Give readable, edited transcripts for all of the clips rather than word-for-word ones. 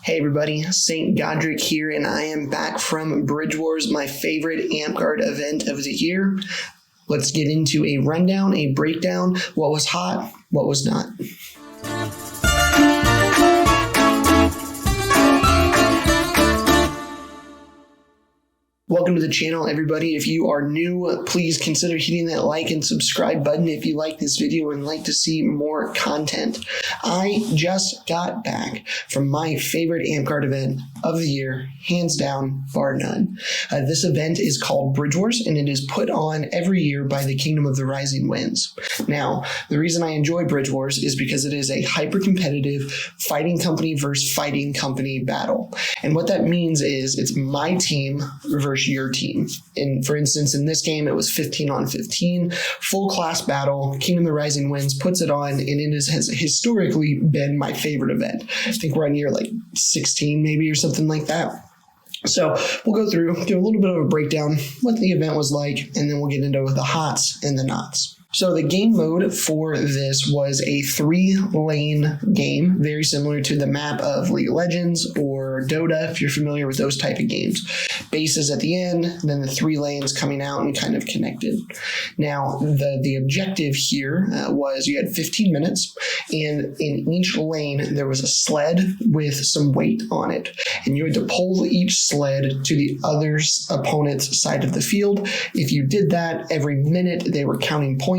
Hey everybody, St. Godric here, and I am back from Bridge Wars, my favorite Amp Guard event of the year. Let's get into a rundown, a breakdown, what was hot, what was not. Welcome to the channel, everybody. If you are new, please consider hitting that like and subscribe button if you like this video and like to see more content. I just got back from my favorite Amp Guard event of the year, hands down, bar none. This event is called Bridge Wars, and it is put on every year by the Kingdom of the Rising Winds. Now, the reason I enjoy Bridge Wars is because it is a hyper-competitive fighting company versus fighting company battle. And what that means is it's my team versus your team. And for instance, in this game, it was 15 on 15, full class battle. Kingdom of the Rising Winds puts it on, and it has historically been my favorite event. I think we're on year like 16 maybe or something like that. So we'll go through, do a little bit of a breakdown, what the event was like, and then we'll get into the hots and the nots. So the game mode for this was a 3-lane game, very similar to the map of League of Legends or Dota, if you're familiar with those type of games. Bases at the end, then the 3 lanes coming out and kind of connected. Now, the objective here was you had 15 minutes, and in each lane there was a sled with some weight on it, and you had to pull each sled to the other opponent's side of the field. If you did that, every minute they were counting points,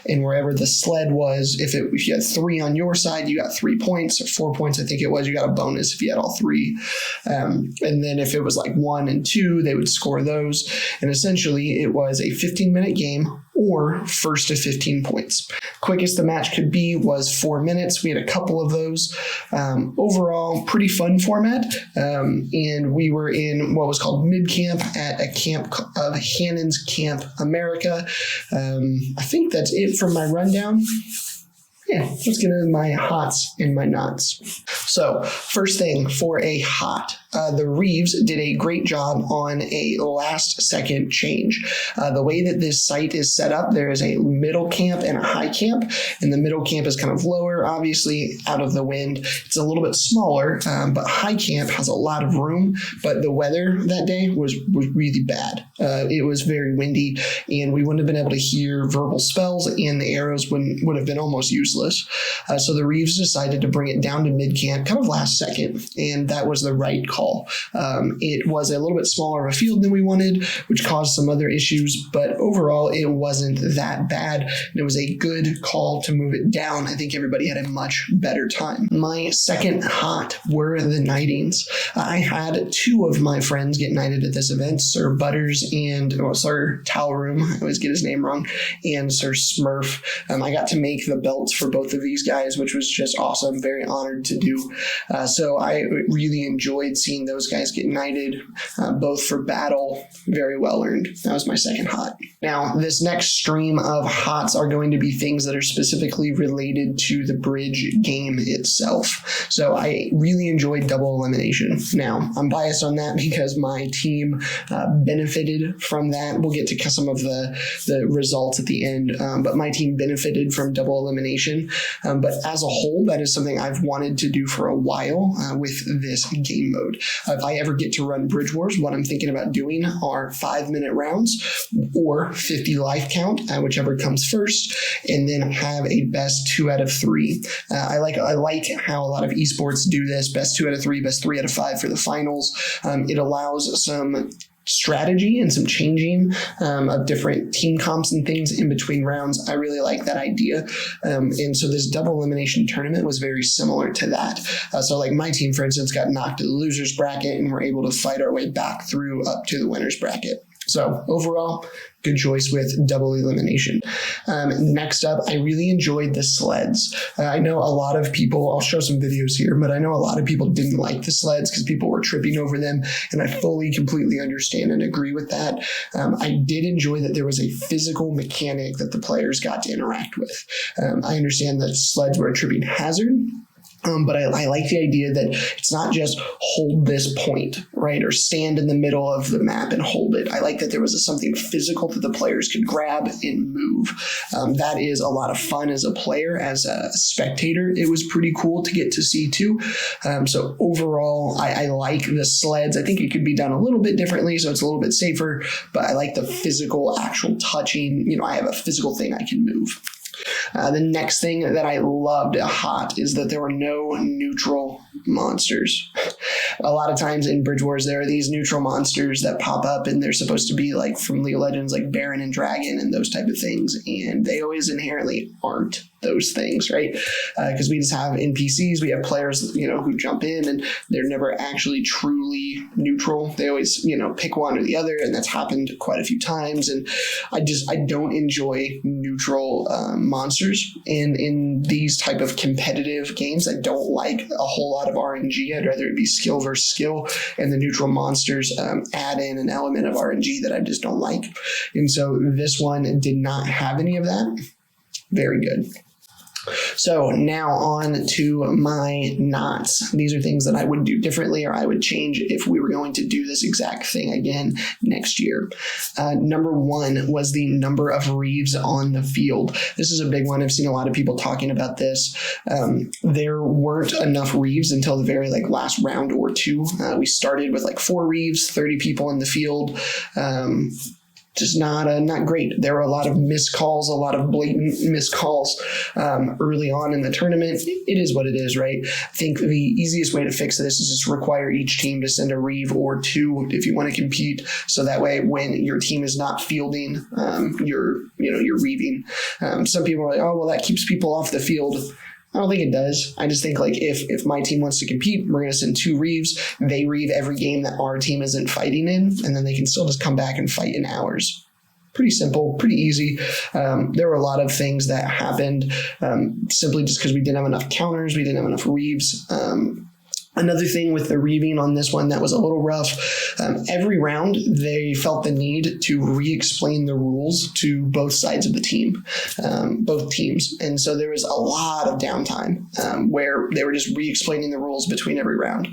and wherever the sled was, if you had 3 on your side, you got 3 points, or 4 points, I think it was. You got a bonus if you had all 3. And then if it was like 1 and 2, they would score those. And essentially, it was a 15-minute game or first to 15 points. Quickest the match could be was 4 minutes. We had a couple of those. Overall, pretty fun format. And we were in what was called mid-camp at a camp of Hannon's Camp America. I think that's it for my rundown. Yeah, let's get into my hots and my nots. So first thing for a hot, the Reeves did a great job on a last second change. The way that this site is set up, there is a middle camp and a high camp, and the middle camp is kind of lower, obviously out of the wind. It's a little bit smaller, but high camp has a lot of room, but the weather that day was really bad. It was very windy, and we wouldn't have been able to hear verbal spells, and the arrows would have been almost useless. So the Reeves decided to bring it down to mid-camp kind of last second, and that was the right call. It was a little bit smaller of a field than we wanted, which caused some other issues, but overall it wasn't that bad, and it was a good call to move it down. I think everybody had a much better time. My second hot were the knightings. I had 2 of my friends get knighted at this event, Sir Butters and Sir Talroom, I always get his name wrong, and Sir Smurf. I got to make the belts for both of these guys, which was just awesome. Very honored to do. So I really enjoyed seeing those guys get knighted, both for battle. Very well earned. That was my second hot. Now, this next stream of hots are going to be things that are specifically related to the bridge game itself. So I really enjoyed double elimination. Now, I'm biased on that because my team benefited from that. We'll get to some of the results at the end, but my team benefited from double elimination. But as a whole, that is something I've wanted to do for a while with this game mode. If I ever get to run Bridge Wars, what I'm thinking about doing are 5-minute rounds or 50 life count, whichever comes first, and then have a best 2 out of 3. I like how a lot of esports do this, best 2 out of 3, best 3 out of 5 for the finals. It allows some strategy and some changing of different team comps and things in between rounds. I really like that idea. And so this double elimination tournament was very similar to that. So like my team, for instance, got knocked to the losers bracket and we're able to fight our way back through up to the winners bracket. So overall, good choice with double elimination. Next up, I really enjoyed the sleds. I know a lot of people, I'll show some videos here, but I know a lot of people didn't like the sleds because people were tripping over them, and I fully, completely understand and agree with that. I did enjoy that there was a physical mechanic that the players got to interact with. I understand that sleds were a tripping hazard, But I like the idea that it's not just hold this point, right, or stand in the middle of the map and hold it. I like that there was something physical that the players could grab and move. That is a lot of fun as a player. As a spectator, it was pretty cool to get to see too. So overall, I like the sleds. I think it could be done a little bit differently, so it's a little bit safer, but I like the physical, actual touching. I have a physical thing I can move. The next thing that I loved hot is that there were no neutral monsters. A lot of times in Bridge Wars, there are these neutral monsters that pop up, and they're supposed to be like from League of Legends, like Baron and Dragon and those type of things, and they always inherently aren't those things, right? Because we just have NPCs, we have players, who jump in, and they're never actually truly neutral. They always, pick one or the other, and that's happened quite a few times. And I don't enjoy neutral monsters in these type of competitive games. I don't like a whole lot of RNG. I'd rather it be skill versus skill, and the neutral monsters add in an element of RNG that I just don't like. And so this one did not have any of that. Very good. So now on to my knots. These are things that I would do differently, or I would change if we were going to do this exact thing again next year. Number one was the number of reeves on the field. This is a big one. I've seen a lot of people talking about this. There weren't enough reeves until the very last round or two. We started with 4 reeves, 30 people in the field. Just not great. There were a lot of missed calls, a lot of blatant missed calls early on in the tournament. It is what it is, right? I think the easiest way to fix this is just require each team to send a reeve or 2 if you want to compete. So that way, when your team is not fielding, you're reeving. Some people are like, oh, well, that keeps people off the field. I don't think it does. I just think if my team wants to compete, we're going to send 2 reeves. They reeve every game that our team isn't fighting in, and then they can still just come back and fight in ours. Pretty simple, pretty easy. There were a lot of things that happened simply just because we didn't have enough counters, we didn't have enough reeves. Another thing with the reeving on this one that was a little rough, every round they felt the need to re-explain the rules to both sides of the team, both teams. And so there was a lot of downtime where they were just re-explaining the rules between every round.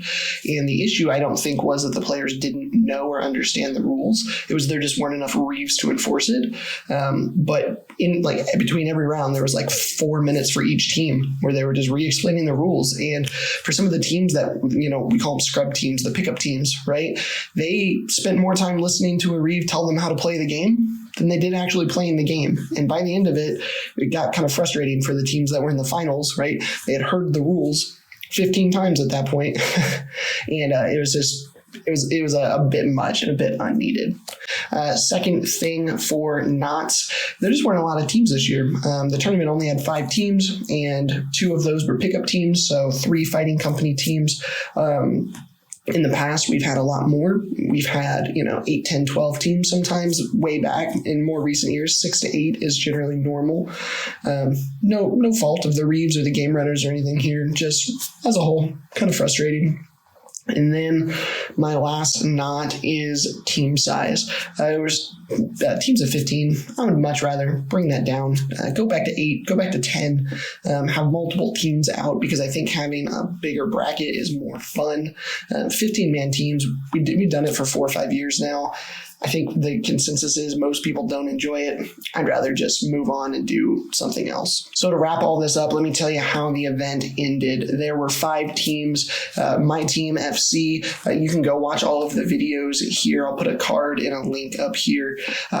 And the issue, I don't think, was that the players didn't know or understand the rules. It was there just weren't enough reeves to enforce it. But in between every round, there was 4 minutes for each team where they were just re-explaining the rules. And for some of the teams that we call them scrub teams, the pickup teams, right? They spent more time listening to a reeve tell them how to play the game than they did actually playing the game. And by the end of it, it got kind of frustrating for the teams that were in the finals, right? They had heard the rules 15 times at that point. And it was a bit much and a bit unneeded. Second thing for knots, there just weren't a lot of teams this year. The tournament only had 5 teams, and 2 of those were pickup teams, so 3 fighting company teams. In the past, we've had a lot more. We've had, 8, 10, 12 teams sometimes way back. In more recent years, 6 to 8 is generally normal. No fault of the reeves or the game runners or anything here, just as a whole, kind of frustrating. And then my last knot is team size. There was teams of 15. I would much rather bring that down. Go back to 8, go back to 10, have multiple teams out, because I think having a bigger bracket is more fun. 15-man teams, we've done it for 4 or 5 years now. I think the consensus is most people don't enjoy it. I'd rather just move on and do something else. So to wrap all this up, let me tell you how the event ended. There were 5 teams. My team, FC, you can go watch all of the videos here. I'll put a card and a link up here.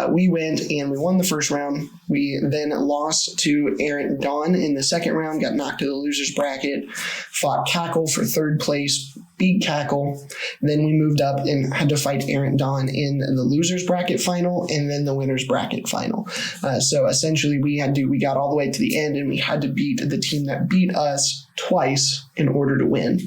We went and we won the first round. We then lost to Errant Dawn in the second round, got knocked to the losers bracket, fought Cackle for 3rd place, beat Cackle. Then we moved up and had to fight Errant Dawn in the losers bracket final and then the winners bracket final. So essentially we got all the way to the end, and we had to beat the team that beat us twice in order to win.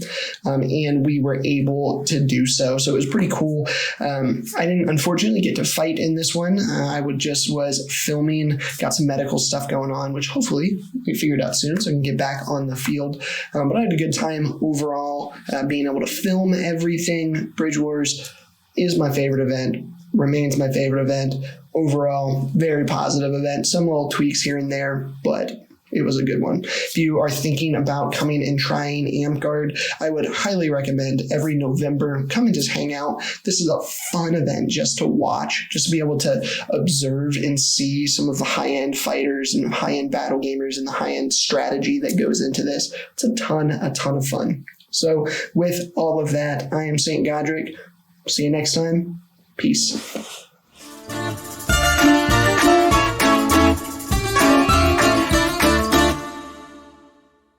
And we were able to do so. So it was pretty cool. I didn't unfortunately get to fight in this one. I was filming, got some medical stuff going on, which hopefully we figured out soon so I can get back on the field. But I had a good time overall, being able to film everything. Bridge Wars is my favorite event, remains my favorite event. Overall, very positive event. Some little tweaks here and there, but it was a good one. If you are thinking about coming and trying Amtgard, I would highly recommend every November, come and just hang out. This is a fun event just to watch, just to be able to observe and see some of the high-end fighters and high-end battle gamers and the high-end strategy that goes into this. It's a ton of fun. So with all of that, I am St. Godric. See you next time. Peace.